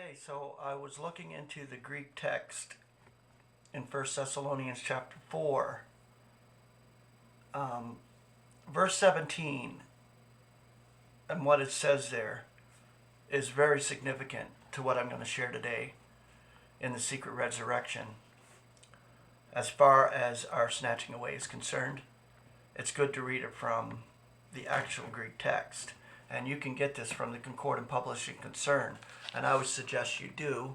Okay, so I was looking into the Greek text in 1 Thessalonians chapter 4, verse 17, and what it says there is very significant to what I'm going to share today in the secret resurrection. As far as our snatching away is concerned, it's good to read it from the actual Greek text. And you can get this from the Concordant Publishing Concern, and I would suggest you do.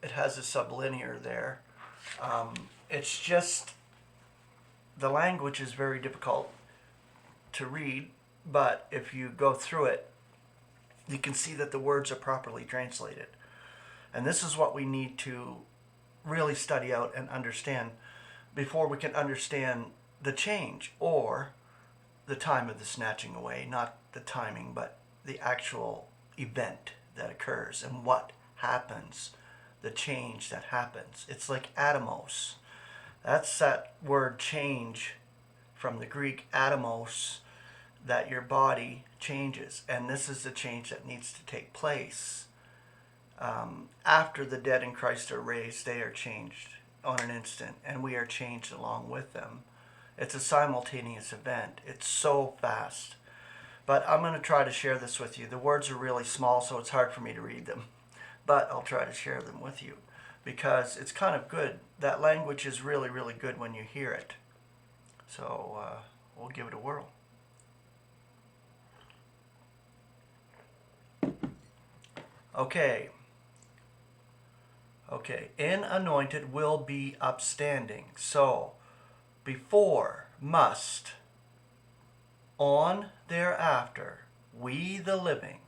It has a sublinear there. It's just, the language is very difficult to read, but if you go through it, you can see that the words are properly translated. And this is what we need to really study out and understand before we can understand the change, or the time of the snatching away, not the timing, but the actual event that occurs and what happens, the change that happens. It's like atomos. That's that word change from the Greek atomos, that your body changes. And this is the change that needs to take place. After the dead in Christ are raised, they are changed on an instant, and we are changed along with them. It's a simultaneous event. It's so fast. But I'm going to try to share this with you. The words are really small, so it's hard for me to read them. But I'll try to share them with you because it's kind of good. That language is really, really good when you hear it. So we'll give it a whirl. Okay. In anointed will be upstanding. So, before, must, on, thereafter, we the living,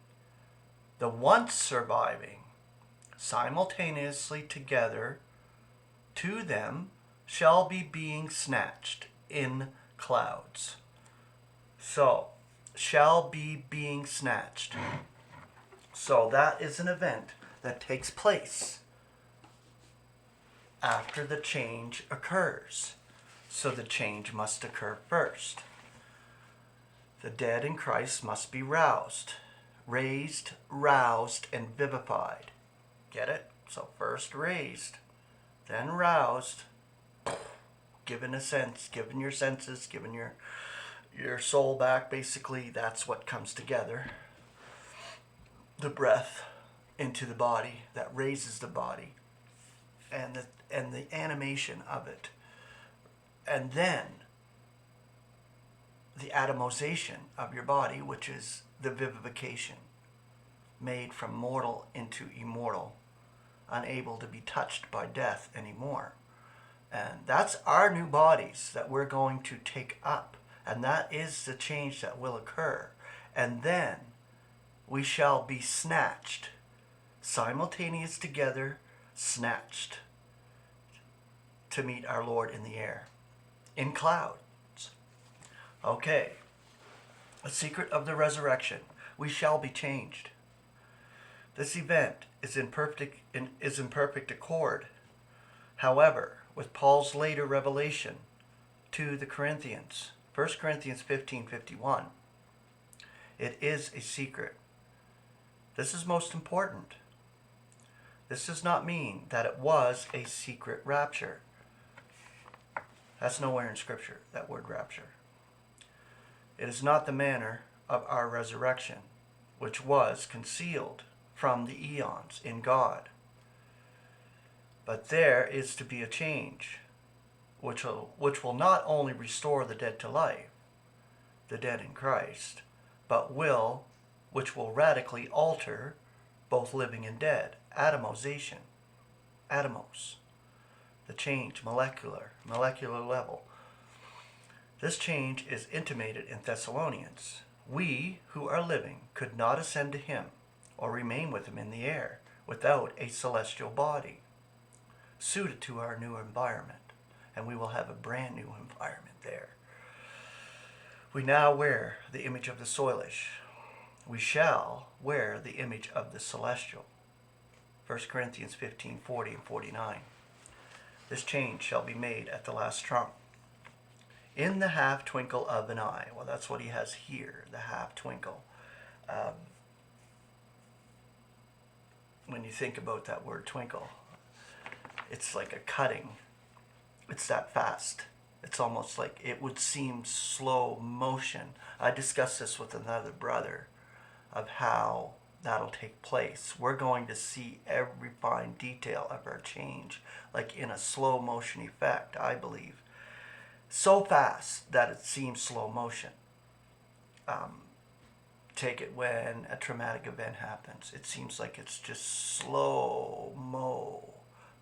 the once surviving, simultaneously together, to them shall be being snatched in clouds. So, shall be being snatched. So that is an event that takes place after the change occurs. So the change must occur first. The dead in Christ must be roused, raised, roused, and vivified. Get it? So first raised, then roused, given a sense, given your senses, given your soul back. Basically, that's what comes together. The breath into the body that raises the body, and the animation of it. And then the atomization of your body, which is the vivification, made from mortal into immortal, unable to be touched by death anymore. And that's our new bodies that we're going to take up. And that is the change that will occur. And then we shall be snatched, simultaneous together, snatched, to meet our Lord in the air, in clouds. Okay, a secret of the resurrection. We shall be changed. This event is in perfect accord, however, with Paul's later revelation to the Corinthians, 1 Corinthians 15:51. It is a secret. This is most important. This does not mean that it was a secret rapture. That's nowhere in Scripture, that word rapture. It is not the manner of our resurrection, which was concealed from the eons in God. But there is to be a change, which will not only restore the dead to life, the dead in Christ, but which will radically alter both living and dead. Atomization. Atomos. The change, molecular level. This change is intimated in Thessalonians. We who are living could not ascend to him or remain with him in the air without a celestial body suited to our new environment. And we will have a brand new environment there. We now wear the image of the Soilish. We shall wear the image of the celestial. 1 Corinthians 15:40 and 49. This change shall be made at the last trump. In the half twinkle of an eye. Well, that's what he has here, the half twinkle. when you think about that word twinkle, it's like a cutting. It's that fast. It's almost like it would seem slow motion. I discussed this with another brother of how that'll take place. We're going to see every fine detail of our change, like in a slow motion effect, I believe. So fast that it seems slow motion. Take it when a traumatic event happens. It seems like it's just slow-mo,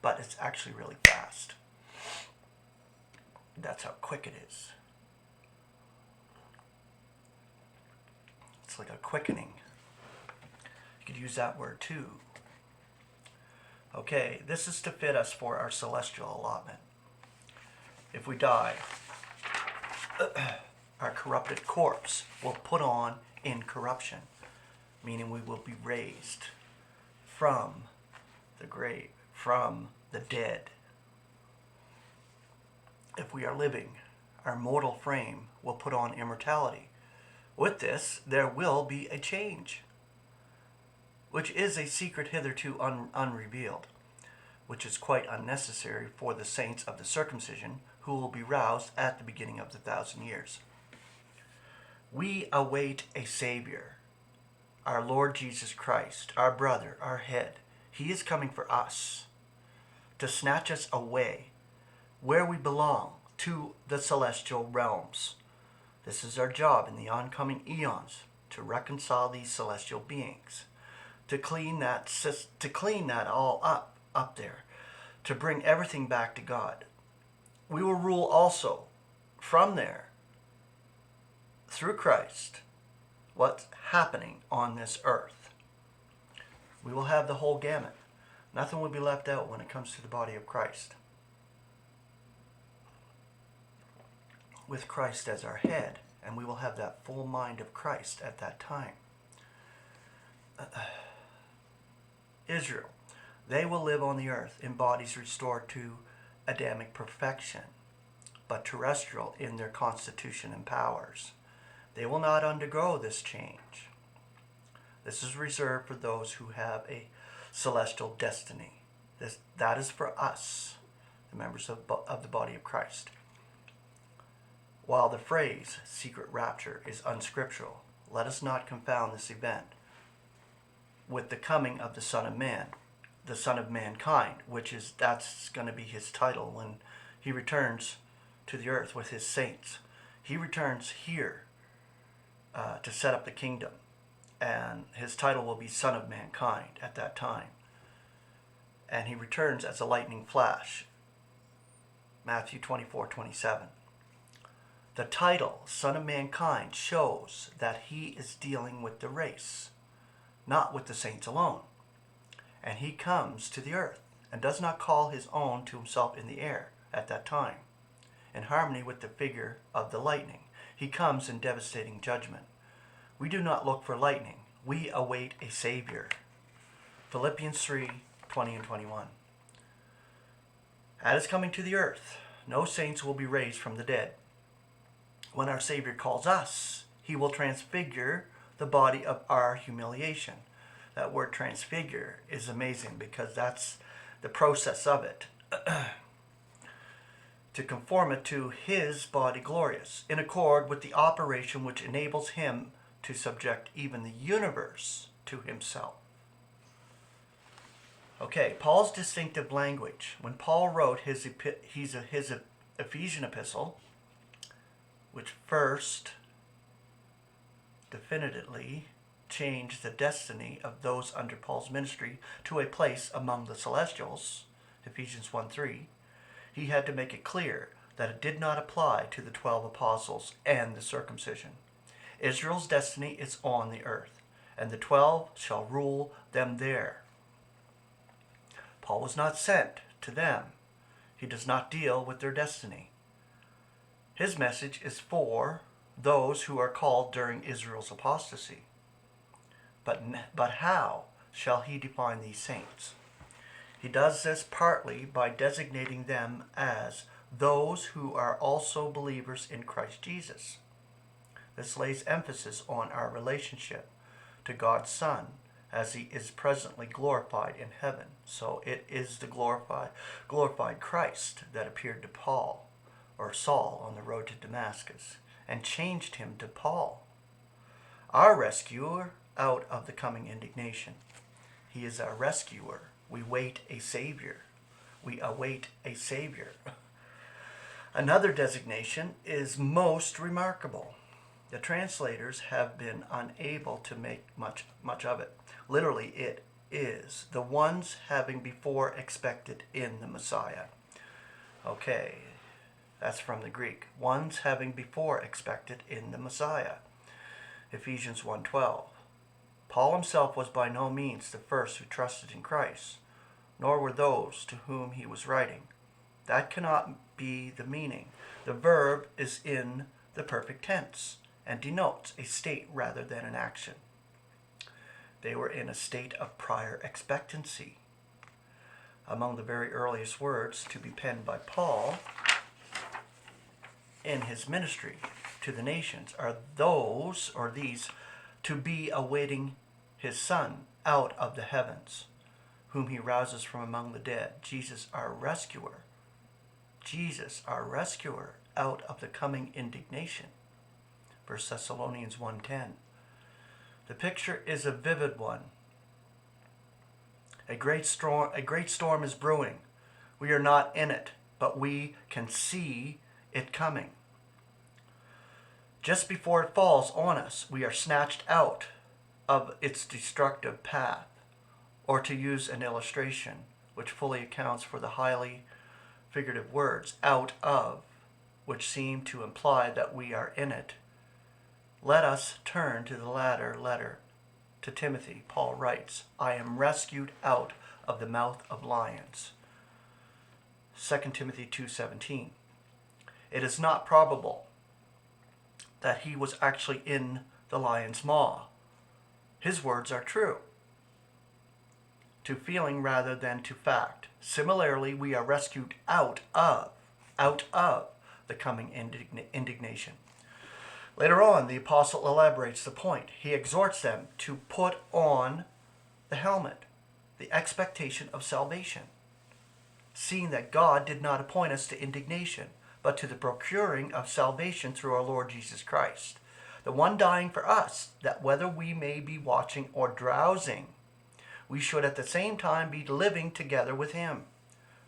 but it's actually really fast. That's how quick it is. It's like a quickening. You could use that word too. Okay, this is to fit us for our celestial allotment. If we die, our corrupted corpse will put on incorruption, meaning we will be raised from the grave, from the dead. If we are living, our mortal frame will put on immortality. With this, there will be a change, which is a secret hitherto unrevealed, which is quite unnecessary for the saints of the circumcision, who will be roused at the beginning of the 1,000 years. We await a Savior, our Lord Jesus Christ, our brother, our head. He is coming for us, to snatch us away where we belong, to the celestial realms. This is our job in the oncoming eons, to reconcile these celestial beings, to clean that all up there, to bring everything back to God. We will rule also from there, through Christ, what's happening on this earth. We will have the whole gamut. Nothing will be left out when it comes to the body of Christ. With Christ as our head, and we will have that full mind of Christ at that time. Israel, they will live on the earth in bodies restored to Adamic perfection, but terrestrial in their constitution and powers. They will not undergo this change. This is reserved for those who have a celestial destiny. That is for us, the members of the body of Christ. While the phrase secret rapture is unscriptural, let us not confound this event with the coming of the Son of Man, the Son of Mankind, that's going to be his title when he returns to the earth with his saints. He returns here to set up the kingdom, and his title will be Son of Mankind at that time. And he returns as a lightning flash. Matthew 24:27. The title, Son of Mankind, shows that he is dealing with the race, not with the saints alone. And he comes to the earth and does not call his own to himself in the air at that time. In harmony with the figure of the lightning, he comes in devastating judgment. We do not look for lightning. We await a Savior. Philippians 3:20 and 21. At his coming to the earth, no saints will be raised from the dead. When our Savior calls us, he will transfigure the body of our humiliation. That word transfigure is amazing because that's the process of it. To conform it to his body glorious, in accord with the operation which enables him to subject even the universe to himself. Okay, Paul's distinctive language. When Paul wrote his Ephesian epistle, which first definitively changed the destiny of those under Paul's ministry to a place among the celestials, Ephesians 1:3, he had to make it clear that it did not apply to the 12 apostles and the circumcision. Israel's destiny is on the earth, and the 12 shall rule them there. Paul was not sent to them. He does not deal with their destiny. His message is for those who are called during Israel's apostasy. But how shall he define these saints? He does this partly by designating them as those who are also believers in Christ Jesus. This lays emphasis on our relationship to God's Son as he is presently glorified in heaven. So it is the glorified Christ that appeared to Paul, or Saul, on the road to Damascus, and changed him to Paul, our rescuer out of the coming indignation. He is our rescuer. We wait a Savior. We await a Savior. Another designation is most remarkable. The translators have been unable to make much of it. Literally, it is the ones having before expected in the Messiah. Okay, that's from the Greek. Ones having before expected in the Messiah. Ephesians 1:12. Paul himself was by no means the first who trusted in Christ, nor were those to whom he was writing. That cannot be the meaning. The verb is in the perfect tense and denotes a state rather than an action. They were in a state of prior expectancy. Among the very earliest words to be penned by Paul in his ministry to the nations are these to be awaiting his Son out of the heavens, whom he rouses from among the dead, Jesus our rescuer. Jesus our rescuer out of the coming indignation. 1 Thessalonians 1:10. The picture is a vivid one. A great storm is brewing. We are not in it, but we can see it coming. Just before it falls on us, we are snatched out of its destructive path. Or to use an illustration which fully accounts for the highly figurative words, out of, which seem to imply that we are in it, let us turn to the latter letter to Timothy. Paul writes, I am rescued out of the mouth of lions. 2 Timothy 2:17. It is not probable that he was actually in the lion's maw. His words are true to feeling rather than to fact. Similarly, we are rescued out of the coming indignation. Later on, the apostle elaborates the point. He exhorts them to put on the helmet, the expectation of salvation, seeing that God did not appoint us to indignation, but to the procuring of salvation through our Lord Jesus Christ, the one dying for us, that whether we may be watching or drowsing, we should at the same time be living together with him.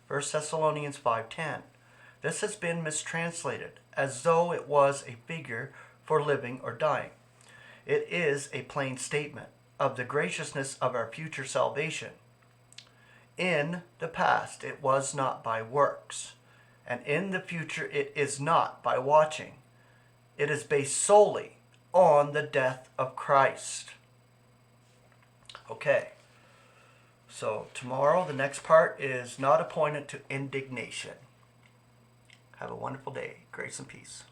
1 Thessalonians 5:10. This has been mistranslated as though it was a figure for living or dying. It is a plain statement of the graciousness of our future salvation. In the past, it was not by works, and in the future, it is not by watching. It is based solely on the death of Christ. Okay, so tomorrow, the next part is not appointed to indignation. Have a wonderful day. Grace and peace.